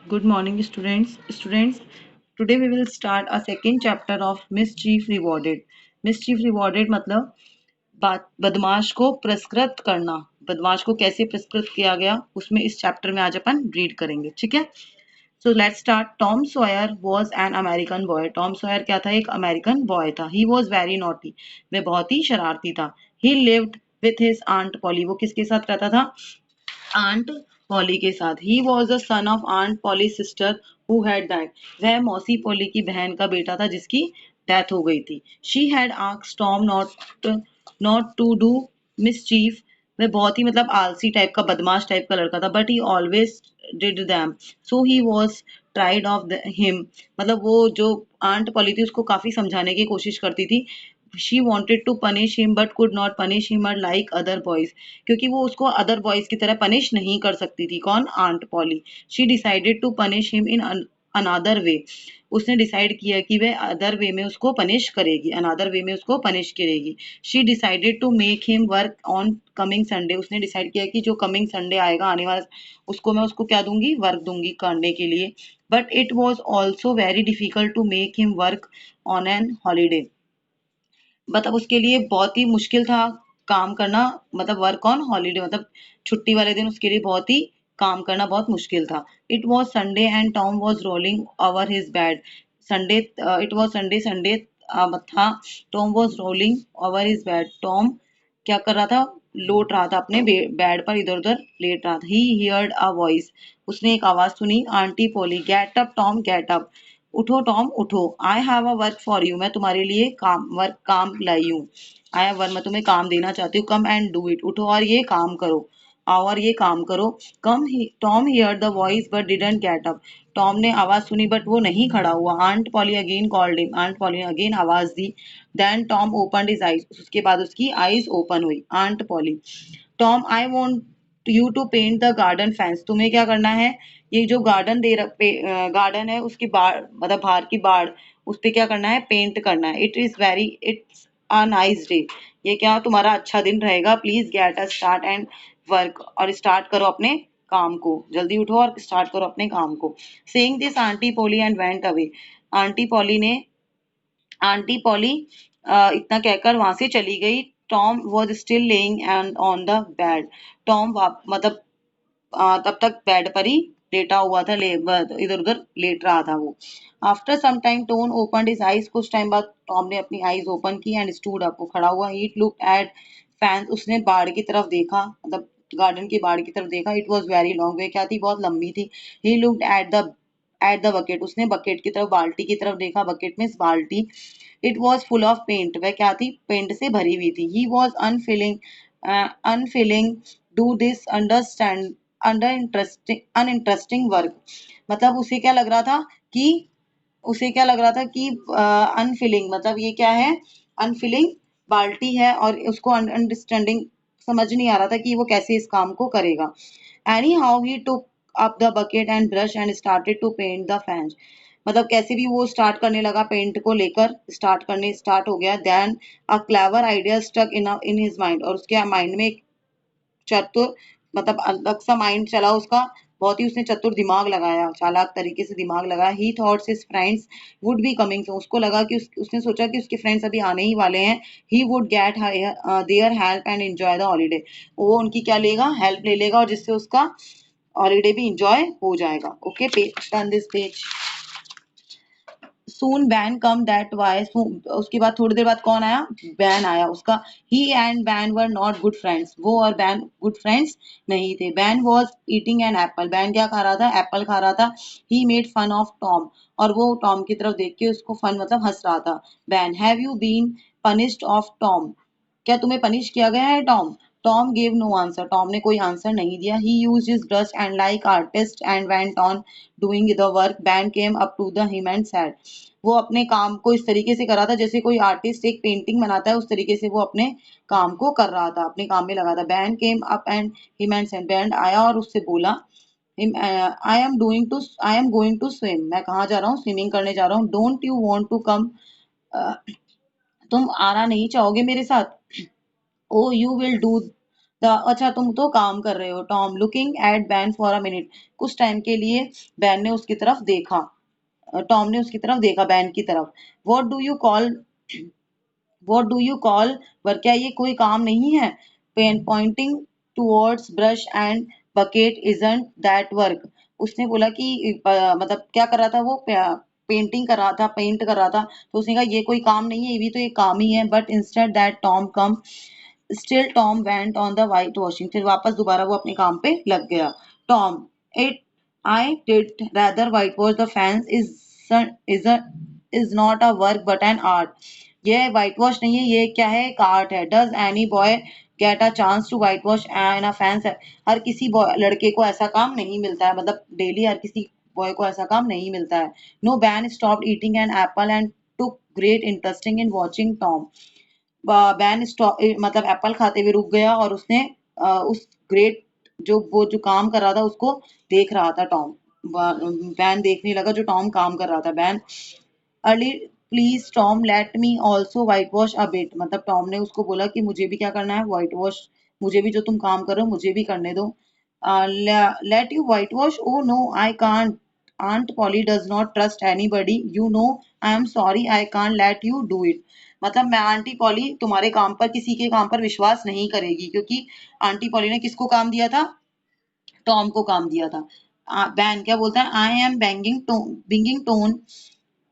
Good morning, students. Today we will start a second chapter of mischief rewarded. Mischief rewarded मतलब बदमाश को पुरस्कृत करना। बदमाश को कैसे पुरस्कृत किया गया उसमें इस चैप्टर में आज अपन रीड करेंगे, ठीक है। So let's start. Tom Sawyer was an American boy. Tom Sawyer क्या था? एक अमेरिकन बॉय था। He was very naughty. वह बहुत ही शरारती था। He lived with his aunt Polly. वो किसके साथ रहता था? आंट पॉली के साथ। He was the son of aunt Polly sister who had died. वह मौसी पॉली की बहन का बेटा था जिसकी डेथ हो गई थी। She had asked Tom not to do mischief. वह बहुत ही मतलब आलसी टाइप का, बदमाश टाइप का लड़का था। But he always did them, so he was tried of him. मतलब वो जो आंट पॉली थी उसको काफी समझाने की कोशिश करती थी। She wanted to punish him but could not punish him like other boys. क्योंकि वो उसको अदर बॉयज की तरह पनिश नहीं कर सकती थी। कौन? Aunt Polly. She decided to punish him in another way. उसने डिसाइड किया कि वह अदर वे में उसको पनिश करेगी, अनदर वे में उसको पनिश करेगी। She decided to make him work on coming Sunday. उसने डिसाइड किया कि जो कमिंग संडे आएगा, आने वाला, उसको मैं उसको क्या दूंगी? वर्क दूंगी करने के लिए। But it was also very difficult to make him work on an holiday. मतलब उसके लिए बहुत ही मुश्किल था काम करना, मतलब वर्क ऑन हॉलीडे, मतलब छुट्टी वाले दिन उसके लिए बहुत ही काम करना बहुत मुश्किल था। It was Sunday and Tom was rolling over his bed. Sunday, it was Sunday, Sunday था। Tom was rolling over his bed. Tom क्या कर रहा था? लोट रहा था अपने बेड पर, इधर उधर लेट रहा था। He heard a voice. उसने एक आवाज सुनी। Aunty Polly, get up Tom get up. उठो टॉम उठो। I have a work for you. मैं तुम्हारे लिए काम लाई हूँ। आई हैव वर्क, मैं तुम्हें काम देना चाहती हूँ। Come and do it. उठो और ये काम करो। आओ और ये काम करो। Tom hear the voice but didn't get up. Tom ने आवाज सुनी बट वो नहीं खड़ा हुआ। Aunt Polly again called him. Aunt Polly ने अगेन आवाज दी। Then Tom opened his eyes. उसके बाद उसकी आईज ओपन हुई। Aunt Polly, Tom I want you to paint the garden fence. तुम्हें क्या करना है? ये जो गार्डन गार्डन है उसकी बाड़, मतलब बाहर की बाड़, उस पे क्या करना है? पेंट करना है। It's a nice day. ये क्या तुम्हारा अच्छा दिन रहेगा। Please get a start and work. और स्टार्ट करो अपने काम को। जल्दी उठो और स्टार्ट करो अपने काम को। Saying this aunty poly and went away. Aunty poly ने आंटी पॉली इतना कहकर वहां से चली गई। Tom was still laying and on the bed. Tom मतलब तब तक बेड पर ही लेटा हुआ था, इधर उधर लेट रहा था वो। After some time Tom opened his eyes. कुछ टाइम बाद टॉम ने अपनी आईज ओपन की एंड स्टूड अप। वो खड़ा हुआ। He look at fence. उसने बाड़ की तरफ देखा, मतलब गार्डन की बाड़ की तरफ देखा। It was very long. वे क्या थी? बहुत लंबी थी। He looked at the bucket. उसने बकेट की तरफ, बाल्टी की तरफ देखा। बकेट में बाल्टी। It was full of paint. वह क्या थी? पेंट से भरी हुई थी। He was unwilling do this understand under interesting uninteresting work. मतलब उसे क्या लग रहा था कि अनफिलिंग, मतलब ये क्या है? अनफिलिंग बाल्टी है और उसको अंडरस्टैंडिंग समझ नहीं आ रहा था कि वो कैसे इस काम को करेगा। Anyhow he took up the bucket and brush and started to paint the fence. मतलब कैसे भी वो स्टार्ट करने लगा, पेंट को लेकर स्टार्ट हो गया। Then a clever idea stuck in his mind. और उसके माइंड में एक चतुर, मतलब अलग सा माइंड चला उसका। बहुत ही उसने चतुर दिमाग लगाया, चालाक तरीके से दिमाग लगाया। He thoughts his friends would be coming. तो उसको लगा कि उसने सोचा कि उसके फ्रेंड्स अभी आने ही वाले हैं। He would get their help and enjoy the holiday. वो उनकी क्या लेगा? हेल्प ले लेगा, और जिससे उसका हॉलीडे भी इंजॉय हो जाएगा। Okay, page turn this page. Soon Ben come that way. उसके बाद थोड़ी देर बाद कौन आया? बैन आया। उसका he and Ben were not good friends. वो और बैन गुड फ्रेंड्स नहीं थे। Ben was eating an apple. Ben क्या खा रहा था? एप्पल खा रहा था। He made fun of Tom. और वो टॉम की तरफ देख के उसको फन, मतलब हंस रहा था। Ben, have you been punished of Tom. क्या तुम्हें पनिश किया गया है Tom? Tom gave no answer. Tom ने कोई आंसर नहीं दिया। He used his brush and like artist and went on doing the work. Ben came up to the him and said. वो अपने काम को इस तरीके से कर रहा था जैसे कोई आर्टिस्ट एक पेंटिंग बनाता है, उस तरीके से वो अपने काम को कर रहा था, अपने काम में लगा था। Ben came up and him and said. Ben आया और उससे बोला, I am going to swim. मैं कहाँ जा रहा हूँ? स्विमिंग करने जा रहा हूँ। Don't you want to come. तुम आना नहीं चाहोगे मेरे साथ? ओ यू विल डू अच्छा तुम तो काम कर रहे हो। Tom looking at ban for a minute, कुछ टाइम के लिए बैन ने उसकी तरफ देखा, टॉम ने उसकी तरफ देखा, बैन की तरफ। What do you call, what do you call work, क्या ये कोई काम नहीं है? Pen pointing towards brush and bucket isn't that work, उसने बोला कि मतलब क्या कर रहा था वो, पेंटिंग कर रहा था, पेंट कर रहा था। तो उसने कहा ये कोई काम नहीं है, ये भी तो एक काम ही है। But instead that Tom come, still Tom went on the white washing, फिर वापस दोबारा वो अपने काम पे लग गया। Tom, it I did rather white wash the fence, is is not a work but an art, ये व्हाइट वॉश नहीं है, ये क्या है, एक आर्ट है। Does any boy get a chance to white wash an a fence, हर किसी लड़के को ऐसा काम नहीं मिलता है, मतलब डेली हर किसी बॉय को ऐसा काम नहीं मिलता है। No Ben stopped eating an apple and took great interesting in watching Tom, Ben stop मतलब एप्पल खाते हुए रुक गया और उसने उस ग्रेट, जो वो जो काम कर रहा था उसको देख रहा था टॉम। बैन देखने लगा जो टॉम काम कर रहा था। Ban, early please Tom let me also white wash a bit, मतलब टॉम ने उसको बोला कि मुझे भी क्या करना है, व्हाइट वॉश, मुझे भी जो तुम काम करो मुझे भी करने दो। Let you whitewash, oh no I can't, aunt Polly does not trust anybody, you know, I am sorry I can't let you do it, मतलब मैं, आंटी पॉली तुम्हारे काम पर, किसी के काम पर विश्वास नहीं करेगी, क्योंकि आंटी पॉली ने किसको काम दिया था, टॉम को काम दिया था। बैन क्या बोलता है, I am begging Tom,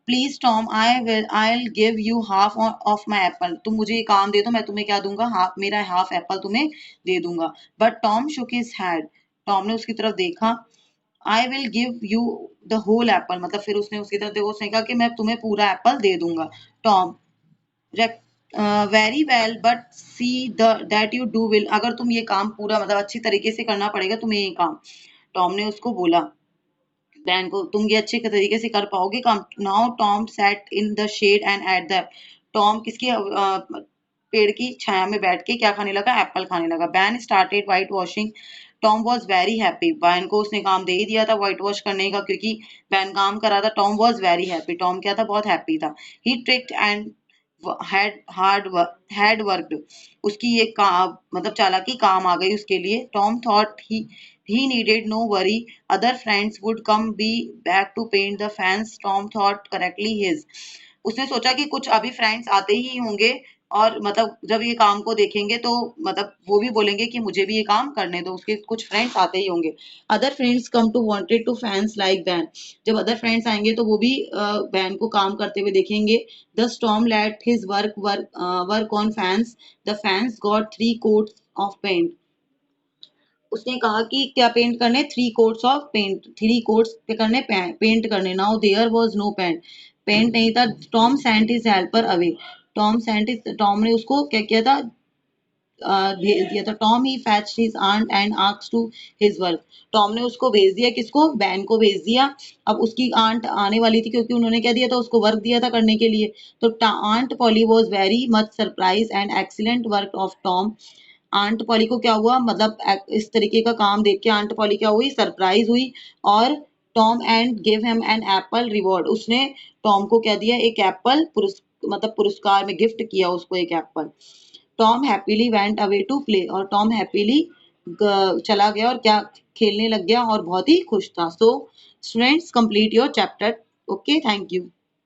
please Tom I will give you half of my apple, तुम मुझे ये काम दे दो, मैं तुम्हें क्या दूंगा, हाफ, मेरा हाफ एप्पल तुम्हें दे दूंगा। But Tom shook his head, Tom ने उसकी तरफ देखा। I will give you the whole apple, मतलब फिर उसने उसकी तरफ देखा, उसने कहा कि मैं तुम्हें पूरा एप्पल दे दूंगा। Tom, very well but see the that you do will, अगर तुम ये काम पूरा मतलब अच्छी तरीके से करना पड़ेगा तुम्हें ये काम, टॉम ने उसको बोला, बैन को, तुम ये अच्छे तरीके से कर पाओगे काम। Now Tom sat in the shade and ate the, Tom किसके पेड़ की छाया में बैठ के क्या खाने लगा, एप्पल खाने लगा। Ban started white washing, Tom was very happy, ban को उसने काम दे ही दिया था व्हाइट वॉश करने का, क्योंकि बैन काम कर रहा था। Tom was very happy, Tom क्या था, बहुत हैप्पी था। ही ट्रिक्ड एंड हैड वर्कड, उसकी ये काम मतलब चालाकी काम आ गई उसके लिए। Tom thought he needed no worry, other friends would come be back to paint the fence, Tom thought correctly his, उसने सोचा कि कुछ अभी फ्रेंड्स आते ही होंगे और मतलब जब ये काम को देखेंगे तो मतलब वो भी बोलेंगे कि मुझे भी ये काम करने दो, उसके कुछ फ्रेंड्स आते ही होंगे। Other friends come to wanted to fence like Ben, जब अदर फ्रेंड्स आएंगे तो वो भी बैन को काम करते हुए देखेंगे। The storm let his work on fence, the fence got 3 coats of paint, उसने कहा कि क्या पेंट करने, 3 coats ऑफ पेंट, 3 coats पे करने, पेंट करने। Now there was no paint, paint नहीं था। Tom sent his helper away, Tom ने उसको क्या किया था, भेज दिया था। Tom he fetch his aunt and asked to his work, Tom ने उसको भेज दिया, किसको, बैन को भेज दिया। अब उसकी आंट आने वाली थी क्योंकि उन्होंने क्या दिया था, उसको वर्क दिया था करने के लिए। तो aunt Polly was very much surprise and excellent work of Tom, aunt Polly को क्या हुआ, मतलब इस तरीके का काम देख के आंट पॉली क्या हुई, सरप्राइज हुई। और Tom and give him an apple reward, उसने टॉम को क्या दिया, एक एप्पल मतलब पुरस्कार में गिफ्ट किया उसको एक apple. Tom happily went away to play, और टॉम हैप्पीली चला गया और क्या, खेलने लग गया और बहुत ही खुश था। So students complete your chapter. Okay, thank you.